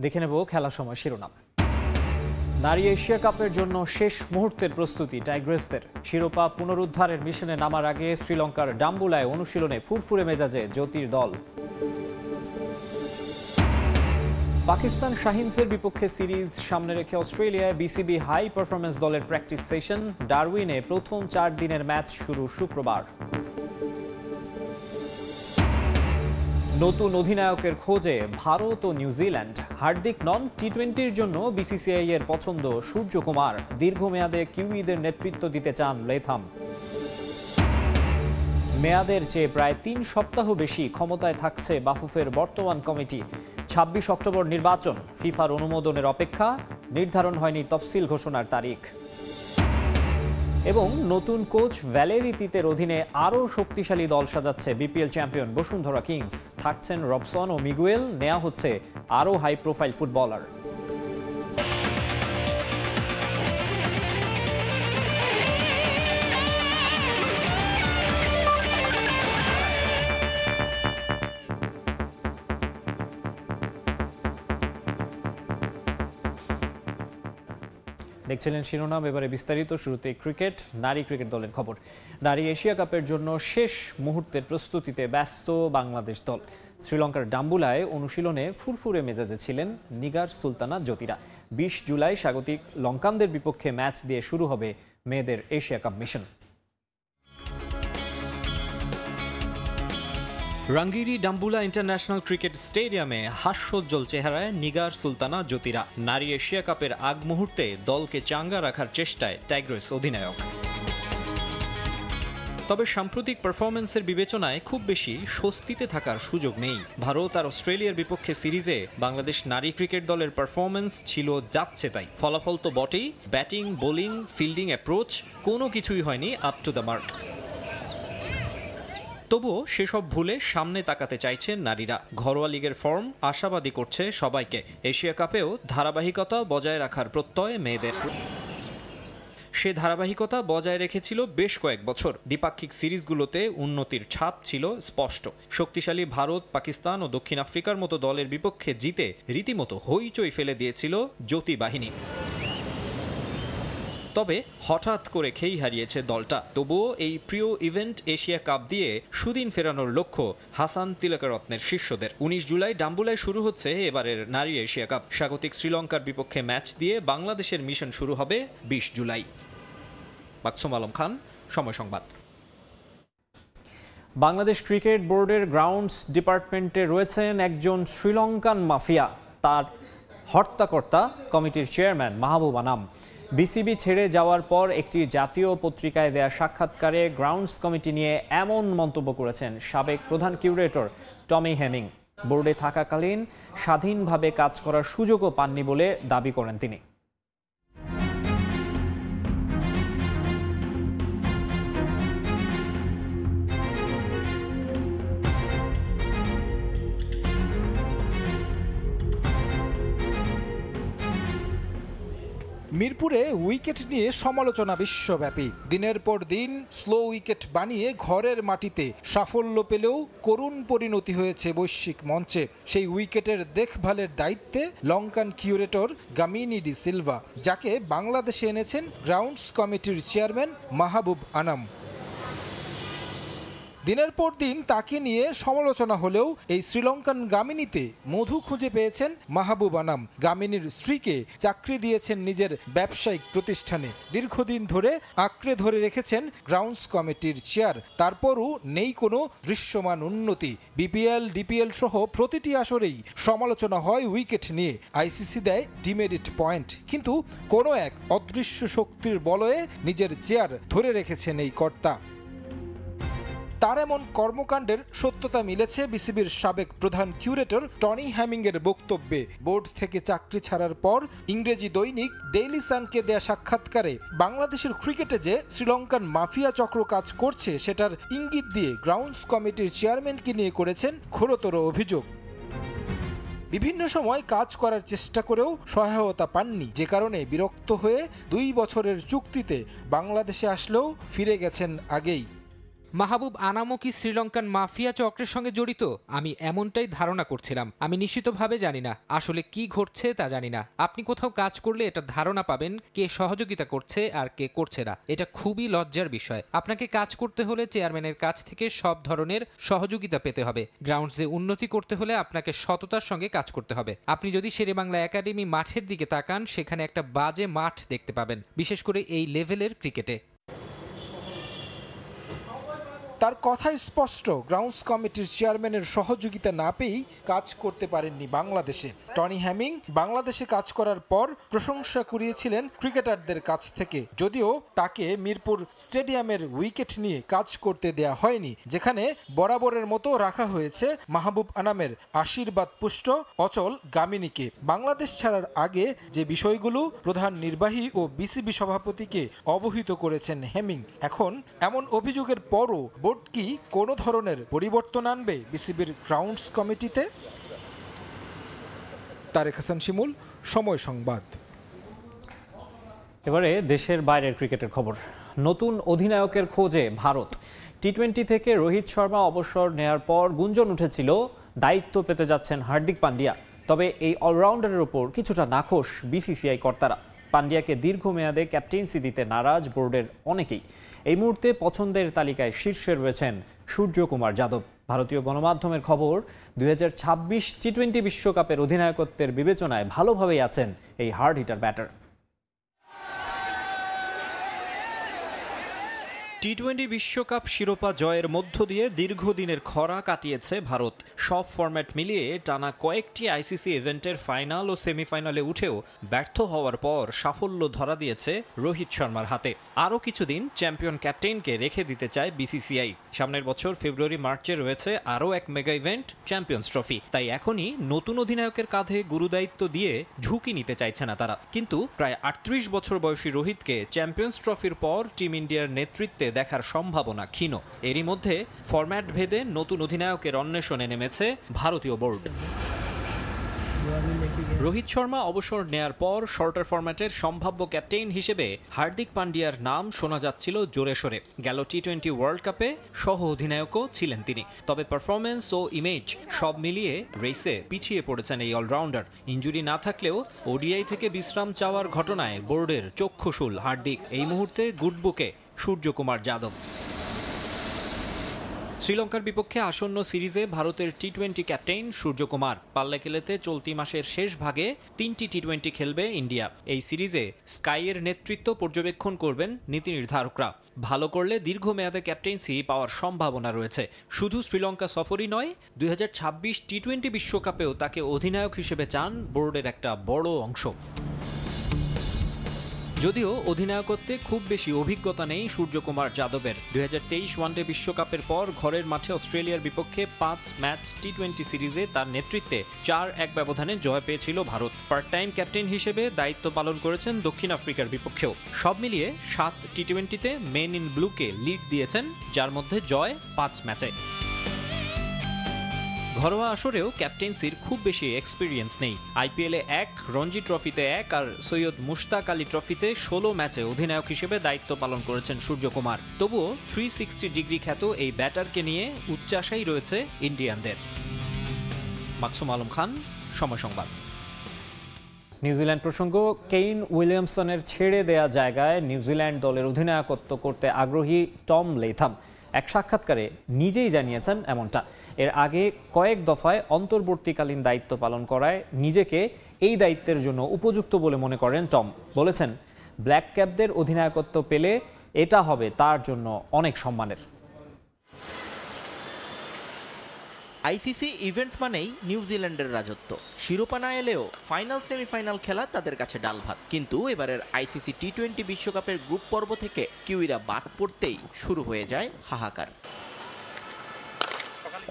দেখে নেব খেলার সময় শিরোনাম। নারী এশিয়া কাপের জন্য শেষ মুহূর্তের প্রস্তুতি টাইগ্রেসদের। শিরোপা পুনরুদ্ধারের মিশনে নামার আগে শ্রীলঙ্কার ডাম্বুলায় অনুশীলনে ফুরফুরে মেজাজে জ্যোতির দল। পাকিস্তান শাহিনসের বিপক্ষে সিরিজ সামনে রেখে অস্ট্রেলিয়ায় বিসিবি হাই পারফরম্যান্স দলের প্র্যাকটিস সেশন। ডারউইনে প্রথম 4 দিনের ম্যাচ শুরু শুক্রবার। নতুন অধিনায়কের খোঁজে ভারত ও নিউজিল্যান্ড। হার্দিক নন, টি-20-র জন্য বিসিসিআই এর পছন্দ সূর্যকুমার। দীর্ঘমেয়াদে কিউইদের নেতৃত্ব দিতে চান লেথাম। মেয়াদের চেয়ে প্রায় 3 সপ্তাহ বেশি ক্ষমতায় থাকছে বাফুফের বর্তমান কমিটি। 26 অক্টোবর নির্বাচন, ফিফার অনুমোদনের অপেক্ষা। নির্ধারণ হয়নি তফসিল ঘোষণার তারিখ। এবং নতুন কোচ ভ্যালেরি তিতের অধীনে আরও শক্তিশালী দল সাজাচ্ছে বিপিএল চ্যাম্পিয়ন বসুন্ধরা কিংস। থাকছেন রবসন ও মিগুয়েল, নেওয়া হচ্ছে আরও হাই প্রোফাইল ফুটবলার। দেখছিলেন শিরোনাম, এবারে বিস্তারিত। শুরুতে ক্রিকেট, নারী ক্রিকেট দলের খবর। নারী এশিয়া কাপের জন্য শেষ মুহূর্তের প্রস্তুতিতে ব্যস্ত বাংলাদেশ দল। শ্রীলঙ্কার ডাম্বুলায় অনুশীলনে ফুরফুরে মেজাজে ছিলেন নিগার সুলতানা জ্যোতিরা। 20 জুলাই স্বাগতিক লঙ্কানদের বিপক্ষে ম্যাচ দিয়ে শুরু হবে মেয়েদের Asia cup mission. Rangiri Dambulla international cricket স্টেডিয়ামে হাস্যোজ্জ্বল চেহারায় নিগার সুলতানা জ্যোতিরা। নারী এশিয়া কাপের আগ মুহূর্তে দলকে চাঙ্গা রাখার চেষ্টায় টাইগ্রেস অধিনায়ক। তবে সাম্প্রতিক পারফরম্যান্সের বিবেচনায় খুব বেশি স্বস্তিতে থাকার সুযোগ নেই। ভারত আর অস্ট্রেলিয়ার বিপক্ষে সিরিজে বাংলাদেশ নারী ক্রিকেট দলের পারফরম্যান্স ছিল যাচ্ছে তাই। ফলাফল তো বটেই, ব্যাটিং, বোলিং, ফিল্ডিং অ্যাপ্রোচ কোনো কিছুই হয়নি আপ টু দ্য মার্ক। তবুও সেসব ভুলে সামনে তাকাতে চাইছেন নারীরা। ঘরোয়া লিগের ফর্ম আশাবাদী করছে সবাইকে। এশিয়া কাপেও ধারাবাহিকতা বজায় রাখার প্রত্যয় মেয়েদের। সে ধারাবাহিকতা বজায় রেখেছিল বেশ কয়েক বছর। দ্বিপাক্ষিক সিরিজগুলোতে উন্নতির ছাপ ছিল স্পষ্ট। শক্তিশালী ভারত, পাকিস্তান ও দক্ষিণ আফ্রিকার মতো দলের বিপক্ষে জিতে রীতিমতো হইচই ফেলে দিয়েছিল জ্যোতি বাহিনী। তবে হঠাৎ করে খেই হারিয়েছে দলটা। তবুও এই প্রিয় ইভেন্ট এশিয়া কাপ দিয়ে সুদিন ফেরানোর লক্ষ্য হাসান তিলকরত্নের শিষ্যদের। 19 জুলাই ডাম্বুলায় শুরু হচ্ছে এবারের নারী এশিয়া কাপ। স্বাগতিক শ্রীলঙ্কার বিপক্ষে ম্যাচ দিয়ে বাংলাদেশের মিশন শুরু হবে 20 জুলাই। মাকসুম আলম খান, সময় সংবাদ। বাংলাদেশ ক্রিকেট বোর্ডের গ্রাউন্ডস ডিপার্টমেন্টে রয়েছেন একজন শ্রীলঙ্কান মাফিয়া। তার হর্তাকর্তা কমিটির চেয়ারম্যান মাহবুব আনাম। বিসিবি ছেড়ে যাওয়ার পর একটি জাতীয় পত্রিকায় দেয়া সাক্ষাৎকারে গ্রাউন্ডস কমিটি নিয়ে এমন মন্তব্য করেছেন সাবেক প্রধান কিউরেটর টমি হেমিং। বোর্ডে থাকাকালীন স্বাধীনভাবে কাজ করার সুযোগও পাননি বলে দাবি করেন তিনি। মিরপুরে উইকেট নিয়ে সমালোচনা বিশ্বব্যাপী। দিনের পর দিন স্লো উইকেট বানিয়ে ঘরের মাটিতে সাফল্য পেলেও করুণ পরিণতি হয়েছে বৈশ্বিক মঞ্চে। সেই উইকেটের দেখভালের দায়িত্বে Lankan curator Gamini D Silva, যাকে বাংলাদেশে এনেছেন গ্রাউন্ডস কমিটির চেয়ারম্যান মাহবুব আনাম। দিনের পর দিন তাকে নিয়ে সমালোচনা হলেও এই শ্রীলঙ্কান গামিনীতে মধু খুঁজে পেয়েছেন মাহবুব আনাম। গামিনীর স্ত্রীকে চাকরি দিয়েছেন নিজের ব্যবসায়িক প্রতিষ্ঠানে। দীর্ঘদিন ধরে আঁকড়ে ধরে রেখেছেন গ্রাউন্ডস কমিটির চেয়ার। তারপরও নেই কোনো দৃশ্যমান উন্নতি। বিপিএল, ডিপিএল সহ প্রতিটি আসরেই সমালোচনা হয় উইকেট নিয়ে। আইসিসি দেয় ডিমেরিট পয়েন্ট, কিন্তু কোনো এক অদৃশ্য শক্তির বলয়ে নিজের চেয়ার ধরে রেখেছেন এই কর্তা। তার এমন কর্মকাণ্ডের সত্যতা মিলেছে বিসিবির সাবেক প্রধান কিউরেটর টনি হ্যামিংয়ের বক্তব্যে। বোর্ড থেকে চাকরি ছাড়ার পর ইংরেজি দৈনিক ডেইলি সানকে দেয়া সাক্ষাৎকারে বাংলাদেশের ক্রিকেটে যে শ্রীলঙ্কান মাফিয়া চক্র কাজ করছে সেটার ইঙ্গিত দিয়ে গ্রাউন্ডস কমিটির চেয়ারম্যানকে নিয়ে করেছেন ঘোরতর অভিযোগ। বিভিন্ন সময় কাজ করার চেষ্টা করেও সহায়তা পাননি, যে কারণে বিরক্ত হয়ে 2 বছরের চুক্তিতে বাংলাদেশে আসলেও ফিরে গেছেন আগেই। মাহবুব আনামও কি শ্রীলঙ্কান মাফিয়া চক্রের সঙ্গে জড়িত? আমি এমনটাই ধারণা করছিলাম। আমি নিশ্চিতভাবে জানি না আসলে কি ঘটছে তা জানি না। আপনি কোথাও কাজ করলে এটা ধারণা পাবেন কে সহযোগিতা করছে আর কে করছে না। এটা খুবই লজ্জার বিষয়। আপনাকে কাজ করতে হলে চেয়ারম্যানের কাছ থেকে সব ধরনের সহযোগিতা পেতে হবে। গ্রাউন্ডসে উন্নতি করতে হলে আপনাকে সততার সঙ্গে কাজ করতে হবে। আপনি যদি শেরেবাংলা একাডেমি মাঠের দিকে তাকান, সেখানে একটা বাজে মাঠ দেখতে পাবেন, বিশেষ করে এই লেভেলের ক্রিকেটে। তার কথাই স্পষ্ট, গ্রাউন্ডস কমিটির চেয়ারম্যানের সহযোগিতা না পেয়েই কাজ করতে পারেননি বাংলাদেশে। টনি হ্যামিং বাংলাদেশে কাজ করার পর প্রশংসা কুড়িয়েছিলেন ক্রিকেটারদের কাছ থেকে, যদিও তাকে মিরপুর স্টেডিয়ামের উইকেট নিয়ে কাজ করতে দেয়া হয়নি, যেখানে বরাবরের মতো রাখা হয়েছে মাহবুব আনামের আশীর্বাদ পুষ্ট অচল গামিনীকে। বাংলাদেশ ছাড়ার আগে যে বিষয়গুলো প্রধান নির্বাহী ও বিসিবি সভাপতিকে অবহিত করেছেন হ্যামিং, এখন এমন অভিযোগের পরও বোর্ড কি কোনো ধরনের পরিবর্তন আনবে বিসিবির গ্রাউন্ডস কমিটিতে? তারেক হাসান শিমুল, সময় সংবাদ। এবারে দেশের বাইরের ক্রিকেটের খবর। নতুন অধিনায়কের খোঁজে ভারত। টি-20 থেকে রোহিত শর্মা অবসর নেয়ার পর গুঞ্জন উঠেছিল দায়িত্ব পেতে যাচ্ছেন হার্দিক পান্ডিয়া। তবে এই অলরাউন্ডারের ওপর কিছুটা নাখোশ বিসিসিআই কর্তারা। পান্ডিয়াকে দীর্ঘমেয়াদে ক্যাপ্টেন্সি দিতে নারাজ বোর্ডের অনেকেই। এই মুহূর্তে পছন্দের তালিকায় শীর্ষে রয়েছেন সূর্যকুমার যাদব। ভারতীয় গণমাধ্যমের খবর, 2026 টি-20 বিশ্বকাপের অধিনায়কত্বের বিবেচনায় ভালোভাবেই আছেন এই হার্ড হিটার ব্যাটার। টি-20 বিশ্বকাপ শিরোপা জয়ের মধ্য দিয়ে দীর্ঘদিনের খরা কাটিয়েছে ভারত। সব ফরম্যাট মিলিয়ে টানা কয়েকটি আইসিসি ইভেন্টের ফাইনাল ও সেমিফাইনালে উঠেও ব্যর্থ হওয়ার পর সাফল্য ধরা দিয়েছে রোহিত শর্মার হাতে। আরও কিছুদিন চ্যাম্পিয়ন ক্যাপ্টেনকে রেখে দিতে চায় বিসিসিআই। সামনের বছর ফেব্রুয়ারি মার্চে রয়েছে আরও এক মেগা ইভেন্ট, চ্যাম্পিয়ন্স ট্রফি। তাই এখনই নতুন অধিনায়কের কাঁধে গুরুদায়িত্ব দিয়ে ঝুঁকি নিতে চাইছে না তারা। কিন্তু প্রায় 38 বছর বয়সী রোহিতকে চ্যাম্পিয়ন্স ট্রফির পর টিম ইন্ডিয়ার নেতৃত্বে দেখার সম্ভাবনা ক্ষীণ। এরই মধ্যে ফরম্যাট ভেদে নতুন অধিনায়কের অন্বেষণে নেমেছে ভারতীয় বোর্ড। রোহিত শর্মা অবসর নেয়ার পর শর্টার ফরম্যাটের সম্ভাব্য ক্যাপ্টেন হিসেবে হার্দিক পান্ডিয়ার নাম শোনা যাচ্ছিল জোরে সোরে। গেল টি-20 ওয়ার্ল্ড কাপে সহ অধিনায়কও ছিলেন তিনি। তবে পারফরমেন্স ও ইমেজ সব মিলিয়ে রেসে পিছিয়ে পড়েছেন এই অলরাউন্ডার। ইনজুরি না থাকলেও ওডিআই থেকে বিশ্রাম চাওয়ার ঘটনায় বোর্ডের চক্ষুশূল হার্দিক। এই মুহূর্তে গুডবুকে সূর্যকুমার যাদব। শ্রীলঙ্কার বিপক্ষে আসন্ন সিরিজে ভারতের টি-20 ক্যাপ্টেন সূর্যকুমার। পাল্লা খেলাতে চলতি মাসের শেষ ভাগে 3টি টি-20 খেলবে ইন্ডিয়া। এই সিরিজে স্কাইয়ের নেতৃত্ব পর্যবেক্ষণ করবেন নীতি নির্ধারকরা। ভালো করলে দীর্ঘমেয়াদে ক্যাপ্টেন্সি পাওয়ার সম্ভাবনা রয়েছে। শুধু শ্রীলঙ্কা সফরই নয়, 2026 টি-20 বিশ্বকাপেও তাকে অধিনায়ক হিসেবে চান বোর্ডের একটা বড় অংশ। যদিও অধিনায়কত্বে খুব বেশি অভিজ্ঞতা নেই সূর্যকুমার যাদবের। 2023 ওয়ানডে বিশ্বকাপের পর ঘরের মাঠে অস্ট্রেলিয়ার বিপক্ষে 5 ম্যাচ টি-20 সিরিজে তার নেতৃত্বে 4-1 ব্যবধানে জয় পেয়েছিল ভারত। পার্ট টাইম ক্যাপ্টেন হিসেবে দায়িত্ব পালন করেছেন দক্ষিণ আফ্রিকার বিপক্ষেও। সব মিলিয়ে 7 টি-20তে মেন ইন ব্লুকে লিড দিয়েছেন, যার মধ্যে জয় 5 ম্যাচে। ঘরোয়া আসরেও ক্যাপ্টেন্সির খুব বেশি এক্সপিরিয়েন্স নেই। আইপিএলে 1, রঞ্জি ট্রফিতে 1 আর সৈয়দ মুশতাক আলী ট্রফিতে 16 ম্যাচে অধিনায়ক হিসেবে দায়িত্ব পালন করেছেন সূর্যকুমার। তবুও 360 ডিগ্রি খ্যাত এই ব্যাটারকে নিয়ে উচ্চাশাই রয়েছে ইন্ডিয়ানদের। মাকসুম আলম খান, সময় সংবাদ। নিউজিল্যান্ড প্রসঙ্গ, কেইন উইলিয়ামসনের ছেড়ে দেয়া জায়গায় নিউজিল্যান্ড দলের অধিনায়কত্ব করতে আগ্রহী টম লেথাম এক সাক্ষাৎকারে নিজেই জানিয়েছেন এমনটা। এর আগে কয়েক দফায় অন্তর্বর্তীকালীন দায়িত্ব পালন করায় নিজেকে এই দায়িত্বের জন্য উপযুক্ত বলে মনে করেন টম। বলেছেন, ব্ল্যাক ক্যাপদের অধিনায়কত্ব পেলে এটা হবে তার জন্য অনেক সম্মানের। আইসিসি ইভেন্ট মানেই নিউজিল্যান্ডের রাজত্ব। শিরোপা না এলেও ফাইনাল সেমিফাইনাল খেলা তাদের কাছে ডাল ভাত। কিন্তু এবারের আইসিসি টি-20 বিশ্বকাপের গ্রুপ পর্ব থেকে কিউইরা বাদ পড়তেই শুরু হয়ে যায় হাহাকার।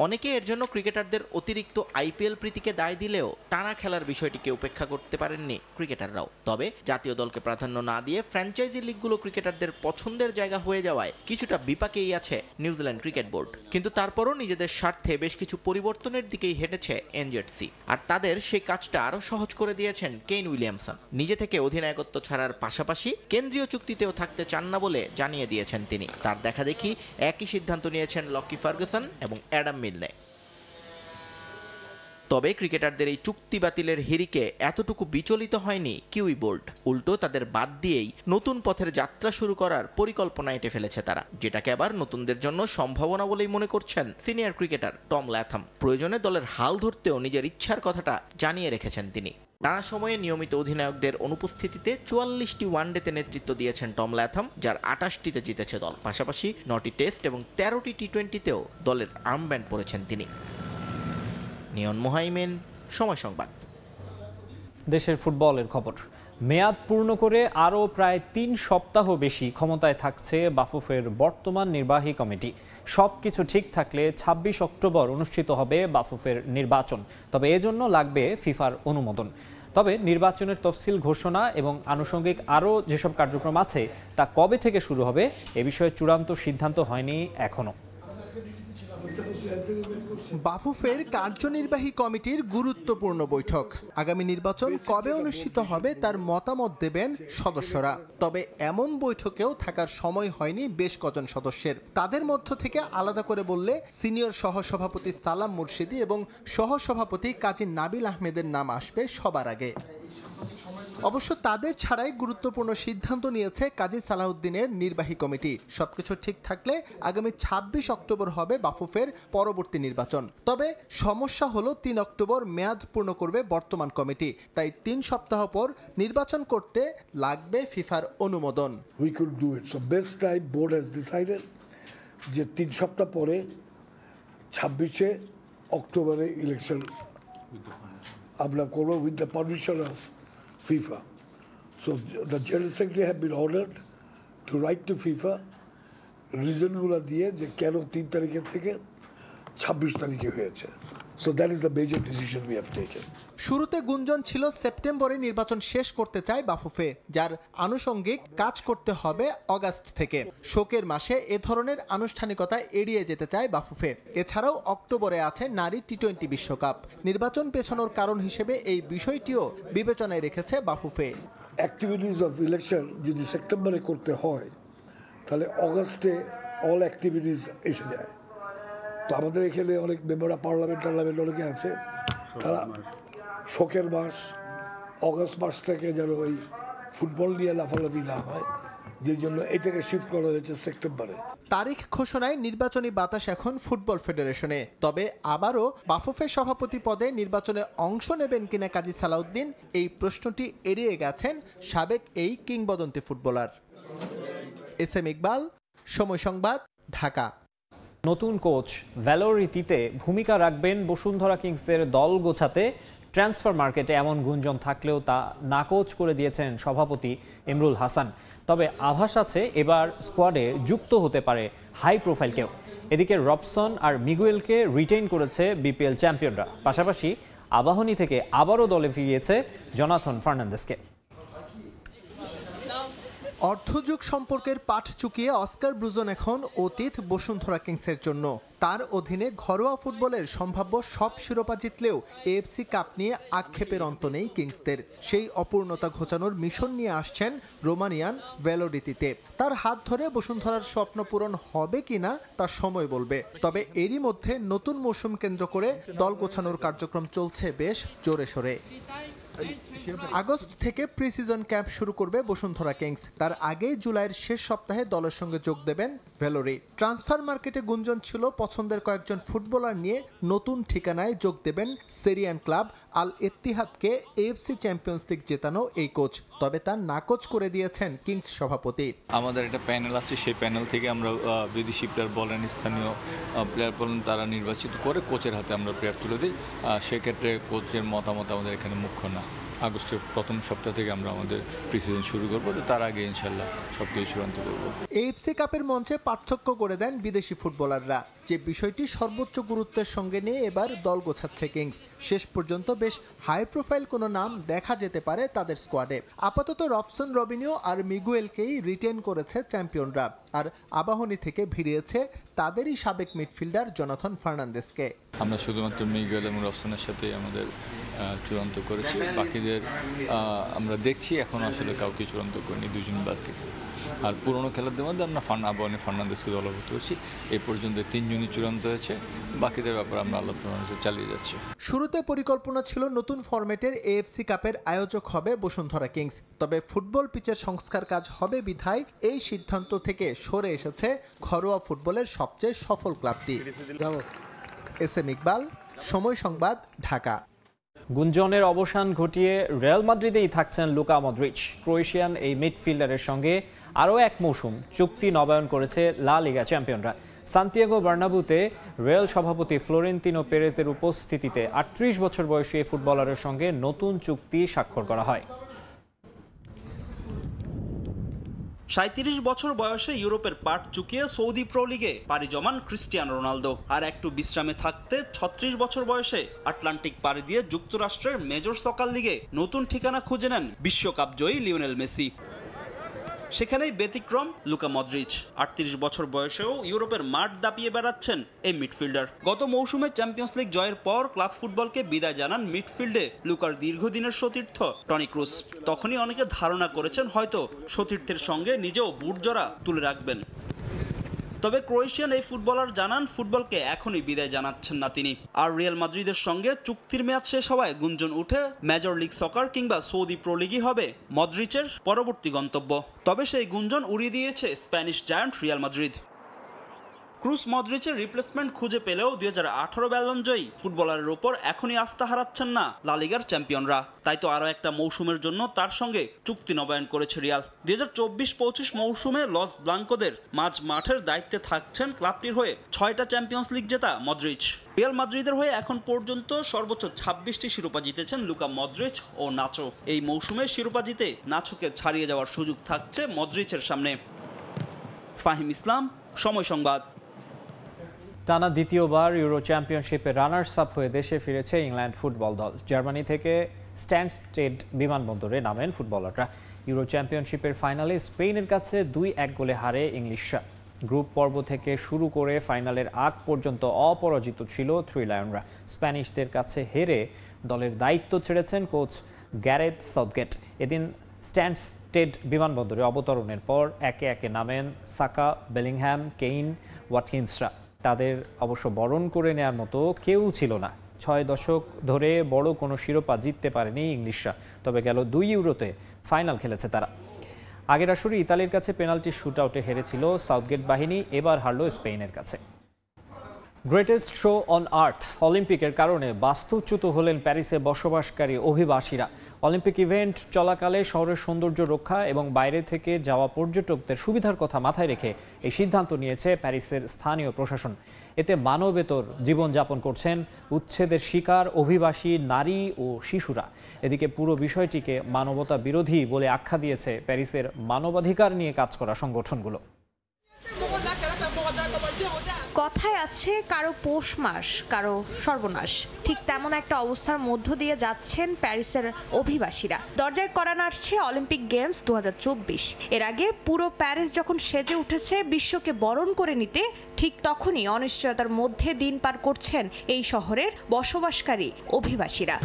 অনেকে এর জন্য ক্রিকেটারদের অতিরিক্ত আইপিএল প্রীতিকে দায় দিলেও টানা খেলার বিষয়টিকে উপেক্ষা করতে পারেননি ক্রিকেটাররাও। তবে জাতীয় দলকে প্রাধান্য না দিয়ে ফ্র্যাঞ্চাইজি লিগগুলো ক্রিকেটারদের পছন্দের জায়গা হয়ে যাওয়ায় কিছুটা বিপাকেই আছে নিউজিল্যান্ড ক্রিকেট বোর্ড। কিন্তু তারপরও নিজেদের স্বার্থে বেশ কিছু পরিবর্তনের দিকেই হেঁটেছে এনজেডসি, আর তাদের সেই কাজটা আরো সহজ করে দিয়েছেন কেইন উইলিয়ামসন। নিজে থেকে অধিনায়কত্ব ছাড়ার পাশাপাশি কেন্দ্রীয় চুক্তিতেও থাকতে চান না বলে জানিয়ে দিয়েছেন তিনি। তার দেখাদেখি একই সিদ্ধান্ত নিয়েছেন লকি ফার্গুসন এবং অ্যাডাম মিলনে। তবে ক্রিকেটারদের এই চুক্তি বাতিলের হিড়িকে এতটুকু বিচলিত হয়নি কিউই বোর্ড। উল্টো তাদের বাদ দিয়েই নতুন পথের যাত্রা শুরু করার পরিকল্পনা এঁটে ফেলেছে তারা, যেটাকে আবার নতুনদের জন্য সম্ভাবনা বলেই মনে করছেন সিনিয়র ক্রিকেটার টম ল্যাথম। প্রয়োজনে দলের হাল ধরতেও নিজের ইচ্ছার কথাটা জানিয়ে রেখেছেন তিনি। নানা সময়ে নিয়মিত অধিনায়কদের অনুপস্থিতিতে 44টি ওয়ানডেতে নেতৃত্ব দিয়েছেন টম ল্যাথম, যার 28টিতে জিতেছে দল। পাশাপাশি 9টি টেস্ট এবং 13টি টি20তেও দলের আর্মব্যান্ড পরেছেন তিনি। নিয়ন মোহাইমেন, সময় সংবাদ। দেশের ফুটবলের খবর। মেয়াদ পূর্ণ করে আরও প্রায় 3 সপ্তাহ বেশি ক্ষমতায় থাকছে বাফুফের বর্তমান নির্বাহী কমিটি। সব কিছু ঠিক থাকলে 26 অক্টোবর অনুষ্ঠিত হবে বাফুফের নির্বাচন। তবে এজন্য লাগবে ফিফার অনুমোদন। তবে নির্বাচনের তফসিল ঘোষণা এবং আনুষঙ্গিক আরও যেসব কার্যক্রম আছে তা কবে থেকে শুরু হবে এ বিষয়ে চূড়ান্ত সিদ্ধান্ত হয়নি এখনও। বাফুফের কার্যনির্বাহী কমিটির গুরুত্বপূর্ণ বৈঠক। আগামী নির্বাচন কবে অনুষ্ঠিত হবে তার মতামত দেবেন সদস্যরা। তবে এমন বৈঠকেও থাকার সময় হয়নি বেশ কজন সদস্যের। তাদের মধ্য থেকে আলাদা করে বললে সিনিয়র সহসভাপতি সালাম মুর্শিদি এবং সহসভাপতি কাজী নাবিল আহমেদের নাম আসবে সবার আগে। অবশ্য তাদের ছাড়াই গুরুত্বপূর্ণ সিদ্ধান্ত নিয়েছে কাজী সালাউদ্দিনের নির্বাহী কমিটি। সবকিছু ঠিক থাকলে আগামী 26 অক্টোবর হবে বাফুফের পরবর্তী নির্বাচন। তবে সমস্যা হলো 3 অক্টোবর মেয়াদ পূর্ণ করবে বর্তমান কমিটি, তাই 3 সপ্তাহ পর নির্বাচন করতে লাগবে ফিফার অনুমোদন। We could do it. So best time board has decided যে 3 সপ্তাহ পরে 26 অক্টোবরে ইলেকশন আমরা করব with the permission of FIFA. So the General Secretary have been ordered to write to FIFA রিজনগুলো দিয়ে যে কেন 3 তারিখের থেকে 26 তারিখে হয়েছে। So that is the major decision we have taken. শুরুতে গুঞ্জন ছিল সেপ্টেম্বরে নির্বাচন শেষ করতে চায় বাফুফে, যার আনুষঙ্গিক কাজ করতে হবে অগাস্ট থেকে। শোকের মাসে এ ধরনের আনুষ্ঠানিকতা এড়িয়ে যেতে চায় বাফুফে। এছাড়াও অক্টোবরে আছে নারী টি20 বিশ্বকাপ। নির্বাচন পেছানোর কারণ হিসেবে এই বিষয়টিও বিবেচনায় রেখেছে বাফুফে। অ্যাক্টিভিটিস অফ ইলেকশন যদি সেপ্টেম্বরে করতে হয় তাহলে অগাস্টে অল অ্যাক্টিভিটিস এসে যায়। তো আমাদের এখানে অনেক মেম্বার পার্লামেন্ট অনেকে আছে, তারা শোকের মাস অগাস্ট মাসটাকে যেন ওই ফুটবল নিয়ে লাফালাফি না হয়, যে জন্য এটাকে শিফট করা হয়েছে সেপ্টেম্বরে। তারিখ ঘোষণায় নির্বাচনী বাতাস এখন ফুটবল ফেডারেশনে। তবে আবারও বাফুফে সভাপতি পদে নির্বাচনে অংশ নেবেন কিনা কাজী সালাউদ্দিন, এই প্রশ্নটি এড়িয়ে গেছেন সাবেক এই কিংবদন্তি ফুটবলার। এসএম ইকবাল, সময় সংবাদ, ঢাকা। নতুন কোচ ভ্যালোরিটিতে ভূমিকা রাখবেন বসুন্ধরা কিংসের দল গোছাতে ট্রান্সফার মার্কেটে এমন গুঞ্জন থাকলেও তা নাকচ করে দিয়েছেন সভাপতি ইমরুল হাসান। তবে আভাস আছে এবার স্কোয়াডে যুক্ত হতে পারে হাই প্রোফাইল কেউ। এদিকে রবসন আর মিগুয়েলকে রিটেইন করেছে বিপিএল চ্যাম্পিয়নরা। পাশাপাশি আবাহনী থেকে আবারও দলে ফিরিয়েছে জোনাথন ফার্নান্দেসকে। অর্ধযুগ সম্পর্কের পাঠ চুকিয়ে অস্কার ব্রুজন এখন অতীত বসুন্ধরা কিংসের জন্য। তার অধীনে ঘরোয়া ফুটবলের সম্ভাব্য সব শিরোপা জিতলেও এএফসি কাপ নিয়ে আক্ষেপের অন্ত নেই কিংসদের। সেই অপূর্ণতা ঘোচানোর মিশন নিয়ে আসছেন রোমানিয়ান ভ্যালোরিটিতে। তার হাত ধরে বসুন্ধরার স্বপ্ন পূরণ হবে কিনা তা সময় বলবে। তবে এরই মধ্যে নতুন মৌসুম কেন্দ্র করে দল গোছানোর কার্যক্রম চলছে বেশ জোরে সোরে। আগস্ট থেকে প্রি সিজন ক্যাম্প শুরু করবে বসুন্ধরা কিংস। তার আগেই জুলাইয়ের শেষ সপ্তাহে দলের সঙ্গে যোগ দেবেন ভ্যালোরি। ট্রান্সফার মার্কেটে গুঞ্জন ছিল পছন্দের কয়েকজন ফুটবলার নিয়ে নতুন ঠিকানায় যোগ দেবেন সেরিয়ান ক্লাব আল ইত্তিহাদকে এএফসি চ্যাম্পিয়ন্স লিগ জেতানো এই কোচ। তবে তা নাকচ করে দিয়েছেন কিংস সভাপতি। আমাদের একটা প্যানেল আছে, সেই প্যানেল থেকে আমরা বিদেশি প্লেয়ার বলেন, স্থানীয় প্লেয়ার বলেন, তারা নির্বাচিত করে কোচের হাতে আমরা প্লেয়ার তুলে দিই। সেক্ষেত্রে কোচের মতামত আমাদের এখানে মুখ্য না। আগস্টের প্রথম সপ্তাহ থেকে আমরা আমাদের প্রিসিজন শুরু করবো, তো তার আগে ইনশাল্লাহ সব কিছু চূড়ান্ত করবো। এএফসি কাপের মঞ্চে পার্থক্য করে দেন বিদেশি ফুটবলাররা, যে বিষয়টি সর্বোচ্চ গুরুত্বের সঙ্গে নিয়ে এবার দল গোছাচ্ছে কিংস। শেষ পর্যন্ত বেশ হাই প্রোফাইল কোনো নাম দেখা যেতে পারে তাদের স্কোয়াডে। আপাতত রবসন রবিনিও আর মিগুয়েলকেই রিটেন করেছে চ্যাম্পিয়নরা, আর আবাহনী থেকে ভিড়িয়েছে তাদেরই সাবেক মিডফিল্ডার জোনাথন ফার্নান্দেসকে। আমরা শুধুমাত্র মিগুয়েল এবং রবসনের সাথে আমাদের চূড়ান্ত করেছি, বাকিদের আমরা দেখছি, এখন আসলে কাউকে চূড়ান্ত করিনি, দুজন বাকি। আর পুরনো খেলাদের মধ্যে আমরা আবাহনী ফার্নান্দেসকে দলভুক্ত করছি। এ পর্যন্ত 3 জনই চূড়ান্ত হয়েছে, বাকিদের ব্যাপারে আমরা আল্লাহ চালিয়ে যাচ্ছি। শুরুতে পরিকল্পনা ছিল নতুন ফরম্যাটের এএফসি কাপের আয়োজক হবে বসুন্ধরা কিংস, তবে ফুটবল পিচের সংস্কার কাজ হবে বিধায় এই সিদ্ধান্ত থেকে সরে এসেছে ঘরোয়া ফুটবলের সবচেয়ে সফল ক্লাবটি। এসএম ইকবাল, সময় সংবাদ, ঢাকা। গুঞ্জনের অবসান ঘটিয়ে রিয়াল মাদ্রিদেই থাকছেন লুকা মদ্রিচ। ক্রোয়েশিয়ান এই মিডফিল্ডারের সঙ্গে আরও এক মৌসুম চুক্তি নবায়ন করেছে লা লিগা চ্যাম্পিয়নরা। সান্তিয়াগো বার্নাবুতে রিয়াল সভাপতি ফ্লোরেন্তিনো পেরেজের উপস্থিতিতে 38 বছর বয়সী এই ফুটবলারের সঙ্গে নতুন চুক্তি স্বাক্ষর করা হয়। 37 বছর বয়সে ইউরোপের পাট চুকিয়ে সৌদি প্রো লিগে পাড়ি জমান ক্রিস্টিয়ানো রোনালদো, আর একটু বিশ্রামে থাকতে 36 বছর বয়সে আটলান্টিক পাড়ি দিয়ে যুক্তরাষ্ট্রের মেজর সকার লিগে নতুন ঠিকানা খুঁজে নেন বিশ্বকাপ জয়ী লিওনেল মেসি। সেখানেই ব্যতিক্রম লুকা মদ্রিচ। 38 বছর বয়সেও ইউরোপের মাঠ দাপিয়ে বেড়াচ্ছেন এই মিডফিল্ডার। গত মৌসুমে চ্যাম্পিয়ন্স লিগ জয়ের পর ক্লাব ফুটবলকে বিদায় জানান মিডফিল্ডে লুকার দীর্ঘদিনের সতীর্থ টনি ক্রুস। তখনই অনেকে ধারণা করেছেন হয়তো সতীর্থের সঙ্গে নিজেও বুটজোড়া তুলে রাখবেন। তবে ক্রোয়েশিয়ান এই ফুটবলার জানান ফুটবলকে এখনই বিদায় জানাচ্ছেন না তিনি। আর রিয়াল মাদ্রিদের সঙ্গে চুক্তির মেয়াদ শেষ হওয়ায় গুঞ্জন উঠে মেজর লিগ সকার কিংবা সৌদি প্রো লিগই হবে মদ্রিচের পরবর্তী গন্তব্য। তবে সেই গুঞ্জন উড়িয়ে দিয়েছে Spanish giant Real Madrid. Kroos মদ্রিচের রিপ্লেসমেন্ট খুঁজে পেলেও 2018 ব্যালন জয়ী ফুটবলারের উপর এখনই আস্থা হারাচ্ছেন না লা লিগার চ্যাম্পিয়নরা। তাই তো আরও একটা মৌসুমের জন্য তার সঙ্গে চুক্তি নবায়ন করেছে রিয়াল। 2024-25 মৌসুমে লস ব্লাঙ্কোদের মাঝ মাঠের দায়িত্বে থাকছেন ক্লাবটির হয়ে 6টা চ্যাম্পিয়ন্স লিগ জেতা মদ্রিচ। রিয়াল মাদ্রিদের হয়ে এখন পর্যন্ত সর্বোচ্চ 26টি শিরোপা জিতেছেন লুকা মদ্রিচ ও নাচো। এই মৌসুমে শিরোপা জিতে নাচোকে ছাড়িয়ে যাওয়ার সুযোগ থাকছে মদ্রিচের সামনে। ফাহিম ইসলাম, সময় সংবাদ। টানা দ্বিতীয়বার ইউরো চ্যাম্পিয়নশিপে রানার্স আপ হয়ে দেশে ফিরেছে ইংল্যান্ড ফুটবল দল। জার্মানি থেকে স্ট্যানস্টেড বিমানবন্দরে নামেন ফুটবলাররা। ইউরো চ্যাম্পিয়নশিপের ফাইনালে স্পেনের কাছে 2-1 গোলে হারে ইংলিশরা। গ্রুপ পর্ব থেকে শুরু করে ফাইনালের আগ পর্যন্ত অপরাজিত ছিল থ্রি লায়নরা। স্প্যানিশদের কাছে হেরে দলের দায়িত্ব ছেড়েছেন কোচ গ্যারেথ সাউথগেট। এদিন স্ট্যানস্টেড বিমানবন্দরে অবতরণের পর একে একে নামেন সাকা, বেলিংহ্যাম, কেইন, ওয়াটকিন্সরা। তাদের অবশ্য বরণ করে নেওয়ার মতো কেউ ছিল না। 6 দশক ধরে বড় কোনো শিরোপা জিততে পারেনি ইংলিশরা, তবে গেল 2 ইউরোতে ফাইনাল খেলেছে তারা। আগের আসরে ইতালির কাছে পেনাল্টি শুটআউটে হেরেছিল সাউথগেট বাহিনী, এবার হারল স্পেনের কাছে। গ্রেটেস্ট শো অন আর্থ অলিম্পিকের কারণে বাস্তুচ্যুত হলেন প্যারিসে বসবাসকারী অভিবাসীরা। অলিম্পিক ইভেন্ট চলাকালে শহরের সৌন্দর্য রক্ষা এবং বাইরে থেকে যাওয়া পর্যটকদের সুবিধার কথা মাথায় রেখে এই সিদ্ধান্ত নিয়েছে প্যারিসের স্থানীয় প্রশাসন। এতে মানবেতর জীবনযাপন করছেন উচ্ছেদের শিকার অভিবাসী নারী ও শিশুরা। এদিকে পুরো বিষয়টিকে মানবতা বিরোধী বলে আখ্যা দিয়েছে প্যারিসের মানবাধিকার নিয়ে কাজ করা সংগঠনগুলো। কথায় আছে কারো পৌষ মাস কারো সর্বনাশ, ঠিক তেমন একটা অবস্থার মধ্য দিয়ে যাচ্ছেন প্যারিসের অভিবাসীরা। দরজায় কড়া নাড়ছে অলিম্পিক গেমস 2024। এর আগে পুরো প্যারিস যখন সেজে উঠেছে বিশ্বকে বরণ করে নিতে, ঠিক তখনই অনিশ্চয়তার মধ্যে দিন পার করছেন এই শহরের বসবাসকারী অভিবাসীরা।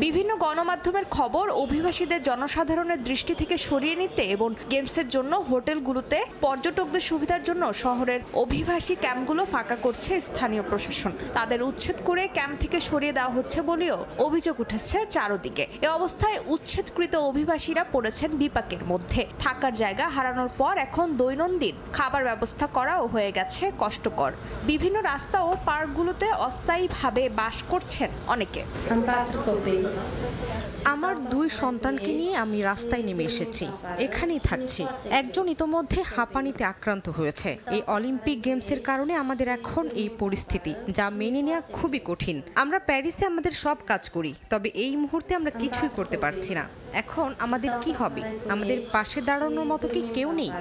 বিভিন্ন গণমাধ্যমের খবর অভিবাসীদের জনসাধারণের দৃষ্টি থেকে সরিয়ে নিতে এবং গেমসের জন্য হোটেলগুলোতে পর্যটকদের সুবিধার জন্য শহরের অভিবাসী ক্যাম্পগুলো ফাঁকা করছে স্থানীয় প্রশাসন। তাদের উচ্ছেদ করে ক্যাম্প থেকে সরিয়ে দেওয়া হচ্ছে বলেও অভিযোগ উঠেছে চারদিকে। এ অবস্থায় উচ্ছেদকৃত অভিবাসীরা পড়েছেন বিপাকের মধ্যে। থাকার জায়গা হারানোর পর এখন দৈনন্দিন খাবার ব্যবস্থা করাও হয়ে গেছে কষ্টকর। বিভিন্ন রাস্তা ও পার্কগুলোতে অস্থায়ীভাবে বাস করছেন অনেকে। আমার 2 সন্তানকে নিয়ে আমি রাস্তায় নেমে এসেছি, এখানেই থাকছি। একজন ইতোমধ্যে হাঁপানিতে আক্রান্ত হয়েছে। এই অলিম্পিক গেমসের কারণে আমাদের এখন এই পরিস্থিতি, যা মেনে নেওয়া খুবই কঠিন। আমরা প্যারিসে আমাদের সব কাজ করি, তবে এই মুহূর্তে আমরা কিছুই করতে পারছি না। এখন আমাদের কি হবে? আমাদের পাশে দাঁড়ানোর মতো কি কেউ নেই?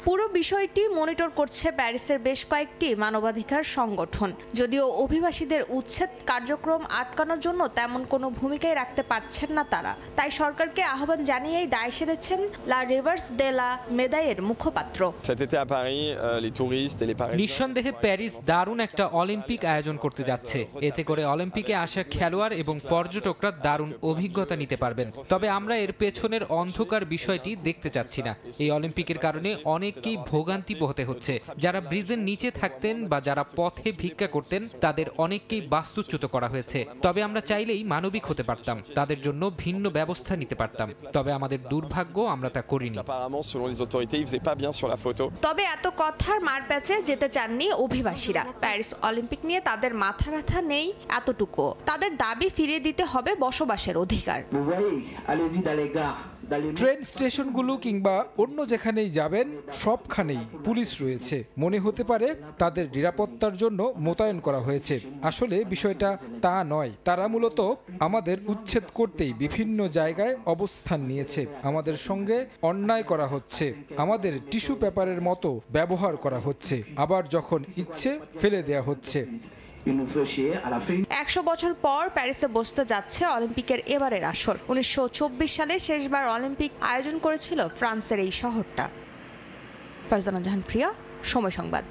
পুরো বিষয়টি মনিটর করছে প্যারিসের বেশ কয়েকটি মানবাধিকার সংগঠন। যদিও অভিবাসীদের উচ্ছেদ কার্যক্রম আটকানোর জন্য তেমন কোনো ভূমিকাই রাখতে পারছেন না তারা, তাই সরকারকে আহ্বান জানিয়েই দায় সেরেছেন লা রিভার্স দে লা মেদাইয়ের মুখপাত্র। নিঃসন্দেহে প্যারিস দারুণ একটা অলিম্পিক আয়োজন করতে যাচ্ছে। এতে করে অলিম্পিকে আসা খেলোয়াড় এবং পর্যটকরা দারুণ অভিজ্ঞতা নিতে পারবেন। তবে আমরা এর পেছনের অন্ধকার বিষয়টি দেখতে চাচ্ছি না। এই অলিম্পিকের কারণে অনেককেই ভোগান্তি পোহাতে হচ্ছে। যারা ব্রিজের নিচে থাকতেন বা যারা পথে ভিক্ষা করতেন, তাদের অনেককেই বাস্তুচ্যুত করা হয়েছে। তবে আমরা চাইলেই মানবিক হতে পারতাম, তাদের জন্য ভিন্ন ব্যবস্থা নিতে পারতাম। তবে আমাদের দুর্ভাগ্য আমরা তা করিনি। তবে এত কথার মারপ্যাচে যেতে চাননি অভিবাসীরা। প্যারিস অলিম্পিক নিয়ে তাদের মাথা ব্যথা নেই এতটুকু। তাদের দাবি ফিরিয়ে দিতে হবে বসবাসের অধিকার। ট্রেন স্টেশনগুলো কিংবা অন্য যেখানেই যাবেন সবখানেই পুলিশ রয়েছে। মনে হতে পারে তাদের নিরাপত্তার জন্য মোতায়েন করা হয়েছে। আসলে বিষয়টা তা নয়। তারা মূলত আমাদের উচ্ছেদ করতেই বিভিন্ন জায়গায় অবস্থান নিয়েছে। আমাদের সঙ্গে অন্যায় করা হচ্ছে, আমাদের টিস্যু পেপারের মতো ব্যবহার করা হচ্ছে, আবার যখন ইচ্ছে ফেলে দেয়া হচ্ছে। 100 বছর পর প্যারিসে বসতে যাচ্ছে অলিম্পিকের এবারের আসর। 1924 সালে শেষবার অলিম্পিক আয়োজন করেছিল ফ্রান্সের এই শহরটা। ফারজানা জাহান প্রিয়া, সময় সংবাদ।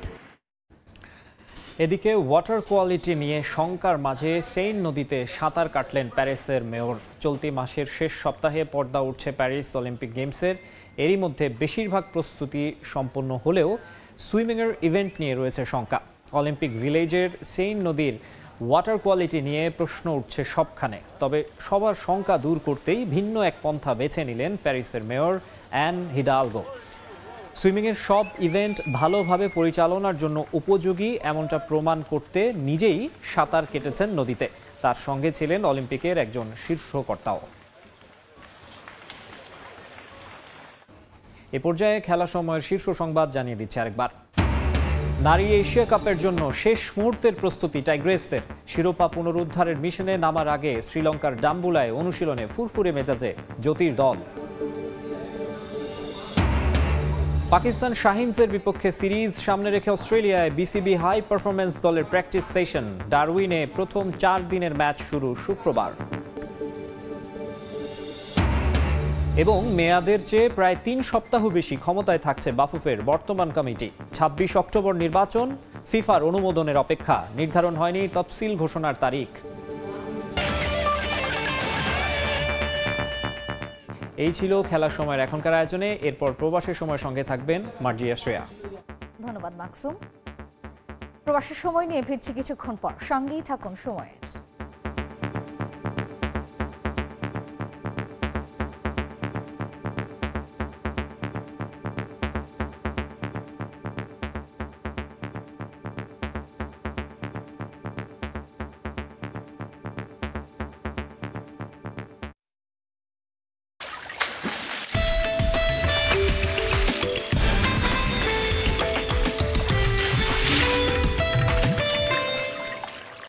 এদিকে ওয়াটার কোয়ালিটি নিয়ে শঙ্কার মাঝে সেইন নদীতে সাঁতার কাটলেন প্যারিসের মেয়র। চলতি মাসের শেষ সপ্তাহে পর্দা উঠছে প্যারিস অলিম্পিক গেমসের। এরই মধ্যে বেশিরভাগ প্রস্তুতি সম্পন্ন হলেও সুইমিংয়ের ইভেন্ট নিয়ে রয়েছে শঙ্কা। অলিম্পিক ভিলেজের সেইন নদীর ওয়াটার কোয়ালিটি নিয়ে প্রশ্ন উঠছে সবখানে। তবে সবার শঙ্কা দূর করতেই ভিন্ন এক পন্থা বেছে নিলেন প্যারিসের মেয়র অ্যান হিডালগো। সুইমিংয়ের সব ইভেন্ট ভালোভাবে পরিচালনার জন্য উপযোগী এমনটা প্রমাণ করতে নিজেই সাঁতার কেটেছেন নদীতে। তার সঙ্গে ছিলেন অলিম্পিকের একজন শীর্ষকর্তাও। এ পর্যায়ে খেলা সময়ের শীর্ষ সংবাদ জানিয়ে দিচ্ছে আরেকবার। নারী এশিয়া কাপের জন্য শেষ মুহূর্তের প্রস্তুতি টাইগ্রেসদের। শিরোপা পুনরুদ্ধারের মিশনে নামার আগে শ্রীলঙ্কার ডাম্বুলায় অনুশীলনে ফুরফুরে মেজাজে জ্যোতির দল। পাকিস্তান শাহিনসের বিপক্ষে সিরিজ সামনে রেখে অস্ট্রেলিয়ায় বিসিবি হাই পারফরম্যান্স দলের প্র্যাকটিস সেশন। ডারউইনে প্রথম 4 দিনের ম্যাচ শুরু শুক্রবার। এবং মেয়াদের চেয়ে প্রায় 3 সপ্তাহ বেশি ক্ষমতায় থাকছে বাফুফের বর্তমান কমিটি। 26 অক্টোবর নির্বাচন, ফিফার অনুমোদনের অপেক্ষা। নির্ধারণ হয়নি তফসিল ঘোষণার তারিখ। এই ছিল খেলার সময়ের এখনকার আয়োজনে। এরপর প্রবাসের সময় সঙ্গে থাকবেন মার্জিয়া শ্রেয়া। ধন্যবাদ মাকসুম। প্রবাসের সময় নিয়ে ফিরছি কিছুক্ষণ পর, সঙ্গেই থাকুন সময়ের।